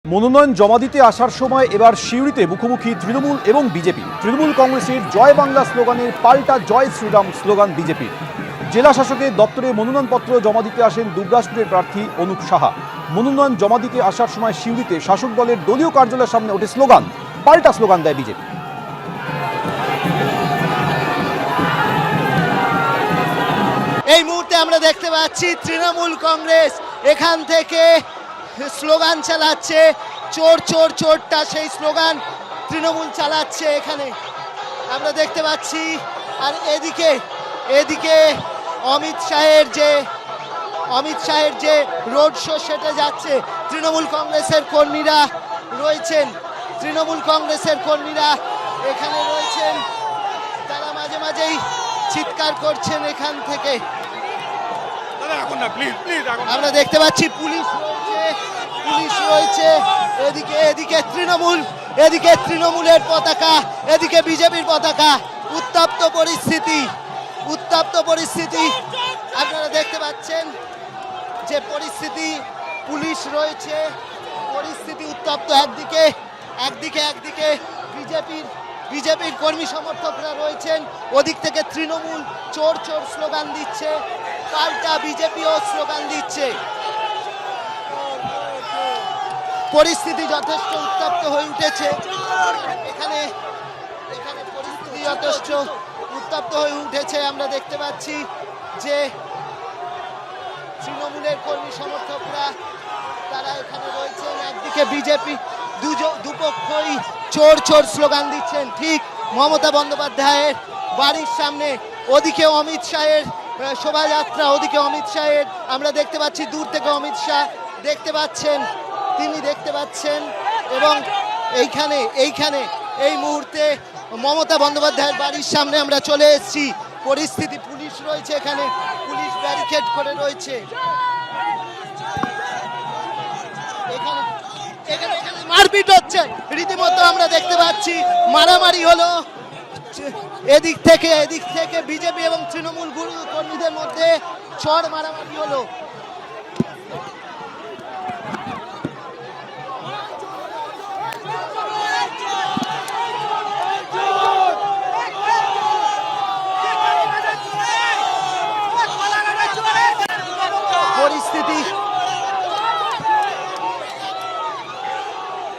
মনোনয়ন জমা দিতে আসার সময় এবার সিউড়িতে মুখোমুখি তৃণমূল এবং বিজেপি। তৃণমূল কংগ্রেসের জয় বাংলা স্লোগানের পাল্টা জয় শ্রীরাম স্লোগান বিজেপির। জেলা শাসকের দপ্তরে মনোনয়নপত্র জমা দিতে আসেন দুবরাজপুরের প্রার্থী অনুপ সাহা। মনোনয়ন জমা দিতে আসার সময় সিউড়িতে শাসক দলের দলীয় কার্যালয়ের সামনে ওঠে স্লোগান, পাল্টা স্লোগান দেয় বিজেপি। এই মুহূর্তে আমরা দেখতে পাচ্ছি তৃণমূল কংগ্রেস এখান থেকে স্লোগান চালাচ্ছে, চোর চোর চোরটা, সেই স্লোগান তৃণমূল চালাচ্ছে এখানে আমরা দেখতে পাচ্ছি। আর এদিকে অমিত শাহের যে রোড শো সেটা যাচ্ছে। তৃণমূল কংগ্রেসের কর্মীরা এখানে রয়েছেন, তারা মাঝে মাঝেই চিৎকার করছেন এখান থেকে। আমরা দেখতে পাচ্ছি পুলিশ রয়েছে এদিকে তৃণমূলের পতাকা, এদিকে বিজেপির পতাকা। উত্তপ্ত পরিস্থিতি আপনারা দেখতে পাচ্ছেন যে পরিস্থিতি, পুলিশ রয়েছে, পরিস্থিতি উত্তপ্ত। একদিকে বিজেপির কর্মী সমর্থকরা রয়েছেন, ওদিক থেকে তৃণমূল চোর চোর স্লোগান দিচ্ছে, পাল্টা বিজেপিও স্লোগান দিচ্ছে। পরিস্থিতি যথেষ্ট উত্তপ্ত হয়ে উঠেছে এখানে পরিস্থিতি যথেষ্ট উত্তপ্ত হয়ে উঠেছে। আমরা দেখতে পাচ্ছি যে তৃণমূলের কর্মী সমর্থকরা তারা এখানে রয়েছেন, একদিকে বিজেপি, দুপক্ষই চোর চোর স্লোগান দিচ্ছেন। ঠিক মমতা বন্দ্যোপাধ্যায়ের বাড়ির সামনে, ওদিকে অমিত শাহের শোভাযাত্রা, ওদিকে অমিত শাহের আমরা দেখতে পাচ্ছি, দূর থেকে অমিত শাহ তিনি দেখতে পাচ্ছেন। এবং এইখানে এই মুহূর্তে মমতা বন্দ্যোপাধ্যায়ের বাড়ির সামনে আমরা চলে এসেছি। পরিস্থিতি, পুলিশ রয়েছে এখানে, পুলিশ ব্যারিকেড করে রয়েছে এখানে মারপিট হচ্ছে রীতিমতো। আমরা দেখতে পাচ্ছি মারামারি হলো এদিক থেকে বিজেপি এবং তৃণমূল কর্মীদের মধ্যে চড় মারামারি হলো।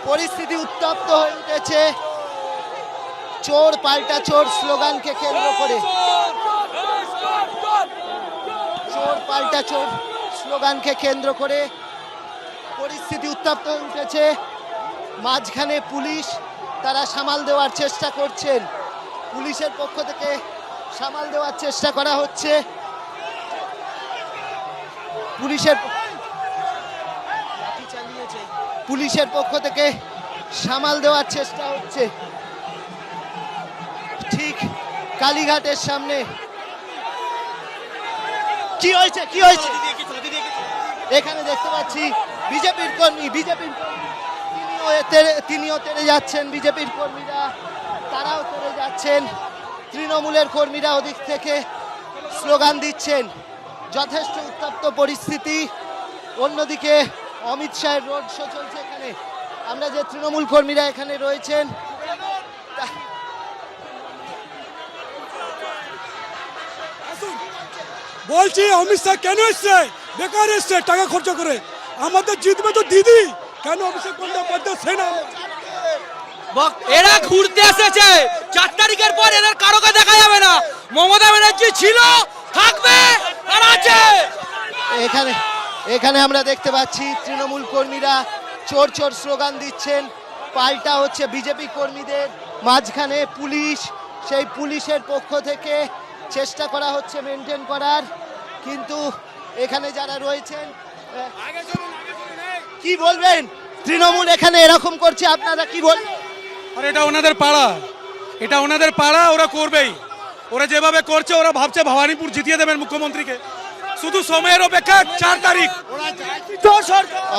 পরিস্থিতি উত্তপ্ত হয়ে উঠেছে চোর পাল্টা চোর স্লোগানকে কেন্দ্র করে। পরিস্থিতি উত্তপ্ত হয়ে উঠেছে। মাঝখানে পুলিশ, তারা সামাল দেওয়ার চেষ্টা করছেন, পুলিশের পক্ষ থেকে সামাল দেওয়ার চেষ্টা করা হচ্ছে। পুলিশের পক্ষ থেকে সামাল দেওয়ার চেষ্টা হচ্ছে। ঠিক কালীঘাটের সামনে কি হয়েছে এখানে দেখতে পাচ্ছি বিজেপির কর্মী, তিনিও তেড়ে যাচ্ছেন, বিজেপির কর্মীরা তারাও তেড়ে যাচ্ছেন, তৃণমূলের কর্মীরা ওদিক থেকে স্লোগান দিচ্ছেন। যথেষ্ট উত্তপ্ত পরিস্থিতি। অন্যদিকে অমিত শাহের রোড শো চলছে এখানে। আমরা যে তৃণমূল কর্মীরা এখানে রয়েছেন, বলছি অমিত শাহ কেন এসছে? বেকার এসছে, টাকা খরচ করে। আমাদের জিতবে তো দিদি, কেন অভিষেক বন্দ্যোপাধ্যায় সেনা? এরা ঘুরতে এসেছে, 4 তারিখের পর এদের কারোকে দেখা যাবে না। মমতা ব্যানার্জি ছিল, থাকবে, আর আছে। এখানে আমরা দেখতে পাচ্ছি তৃণমূল কর্মীরা চোর চোর স্লোগান দিচ্ছেন, পাল্টা হচ্ছে বিজেপি কর্মীদের। মাঝখানে পুলিশ, সেই পুলিশের পক্ষ থেকে চেষ্টা করা হচ্ছে মেনটেন করার, কিন্তু এখানে যারা রয়েছেন কি বলবেন? তৃণমূল এখানে এরকম করছে, আপনারা কি বলবেন? আর এটা ওনাদের পাড়া, ওরা করবেই। ওরা যেভাবে করছে, ওরা ভাবছে ভবানীপুর জিতিয়ে দেবেন মুখ্যমন্ত্রীকে। শুধু সময়ের অপেক্ষা, 4 তারিখ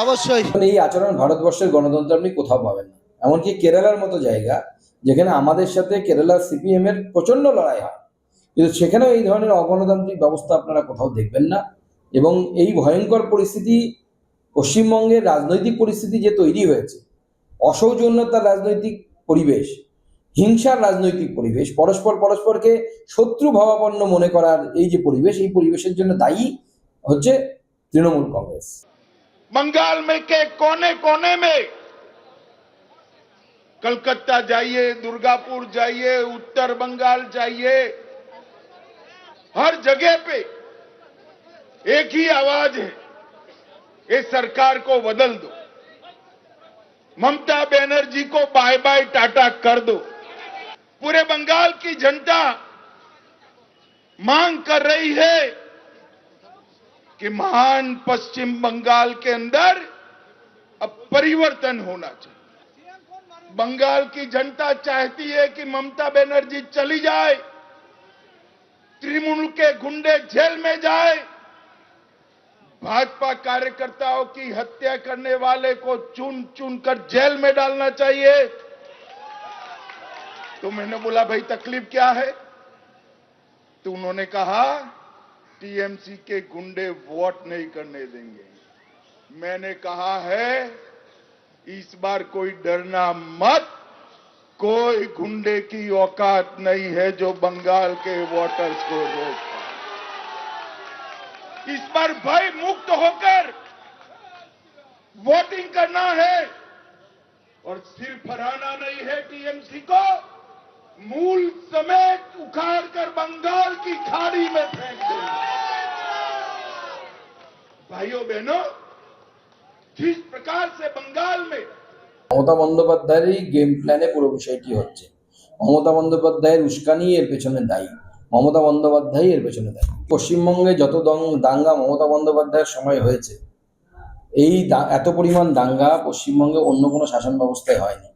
অবশ্যই। এই আচরণ ভারতবর্ষের গণতন্ত্র আপনি কোথাও পাবেন না। এমনকি কেরালার মতো জায়গা, যেখানে আমাদের সাথে কেরালার সিপিএম এর প্রচন্ড লড়াই হয়, কিন্তু সেখানেও এই ধরনের অগণতান্ত্রিক ব্যবস্থা আপনারা কোথাও দেখবেন না। এবং এই ভয়ঙ্কর পরিস্থিতি পশ্চিমবঙ্গের রাজনৈতিক পরিস্থিতি যে তৈরি হয়েছে, অসৌজন্যতার রাজনৈতিক পরিবেশ, হিংসার রাজনৈতিক পরিবেশ, পরস্পরকে শত্রু ভাবাপন্ন মনে করার এই যে পরিবেশ, এই পরিবেশের জন্য দায়ী হচ্ছে তৃণমূল কংগ্রেস। बंगाल में के कोने कोने में, कलकत्ता जाइए, दुर्गापुर जाइए, उत्तर बंगाल जाइए, हर जगह पे एक ही आवाज है, ये सरकार को बदल दो, ममता बनर्जी को बाय बाय टाटा कर दो। पूरे बंगाल की जनता मांग कर रही है कि महान पश्चिम बंगाल के अंदर अब परिवर्तन होना चाहिए। बंगाल की जनता चाहती है कि ममता बनर्जी चली जाए, तृणमूल के गुंडे जेल में जाए, भाजपा कार्यकर्ताओं की हत्या करने वाले को चुन चुन कर जेल में डालना चाहिए। तो मैंने बोला भाई तकलीफ क्या है? तो उन्होंने कहा टीएमसी के गुंडे वोट नहीं करने देंगे। मैंने कहा है इस बार कोई डरना मत, कोई गुंडे की औकात नहीं है जो बंगाल के वोटर्स को रोक पाए। इस बार भय मुक्त होकर वोटिंग करना है और सिर्फ हराना नहीं है टीएमसी को, मूल समेत उखाड़कर बंगाल की खाड़ी में फेंक देंगे। भाइयों बहनों, जिस प्रकार से बंगाल में মমতা বন্দ্যোপাধ্যায়েরই গেম প্ল্যানে পুরো বিষয়টি হচ্ছে। মমতা বন্দ্যোপাধ্যায়ের উস্কানি এর পেছনে দায়ী, মমতা বন্দ্যোপাধ্যায় এর পেছনে দায়ী। পশ্চিমবঙ্গে যত দাঙ্গা মমতা বন্দ্যোপাধ্যায়ের সময় হয়েছে, এই এত পরিমাণ দাঙ্গা পশ্চিমবঙ্গে অন্য কোনো শাসন ব্যবস্থায় হয়নি।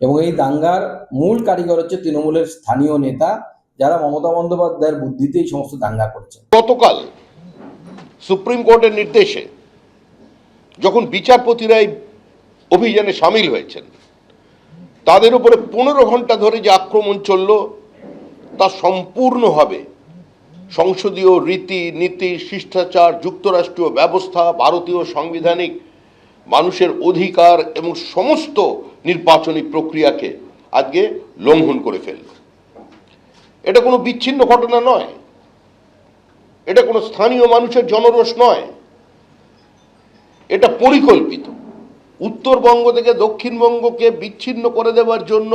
এবং এই দাঙ্গার মূল কারিগর হচ্ছে তৃণমূলের স্থানীয় নেতা, যারা মমতা বন্দ্যোপাধ্যায়ের বুদ্ধিতে এই সমস্ত দাঙ্গা করেছে। গতকাল সুপ্রিম কোর্টের নির্দেশে যখন বিচারপতিরা এই অভিযানে সামিল হয়েছেন, তাদের উপরে 15 ঘন্টা ধরে যে আক্রমণ চলল তা সম্পূর্ণভাবে সংসদীয় রীতি নীতি, শিষ্টাচার, যুক্তরাষ্ট্রীয় ব্যবস্থা, ভারতীয় সাংবিধানিক মানুষের অধিকার এবং সমস্ত নির্বাচনী প্রক্রিয়াকে আজকে লঙ্ঘন করে ফেলল। এটা কোনো বিচ্ছিন্ন ঘটনা নয়, এটা কোনো স্থানীয় মানুষের জনরোষ নয়, এটা পরিকল্পিত। উত্তরবঙ্গ থেকে দক্ষিণবঙ্গকে বিচ্ছিন্ন করে দেওয়ার জন্য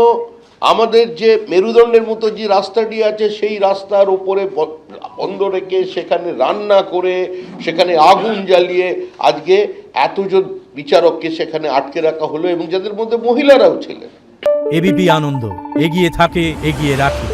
আমাদের যে মেরুদণ্ডের মতো যে রাস্তাটি আছে, সেই রাস্তার উপরে বন্ধ রেখে সেখানে রান্না করে সেখানে আগুন জ্বালিয়ে আজকে এতজন বিচারককে সেখানে আটকে রাখা হলো, এবং যাদের মধ্যে মহিলারাও ছিলেন। এবিপি আনন্দ, এগিয়ে থাকে, এগিয়ে রাখে।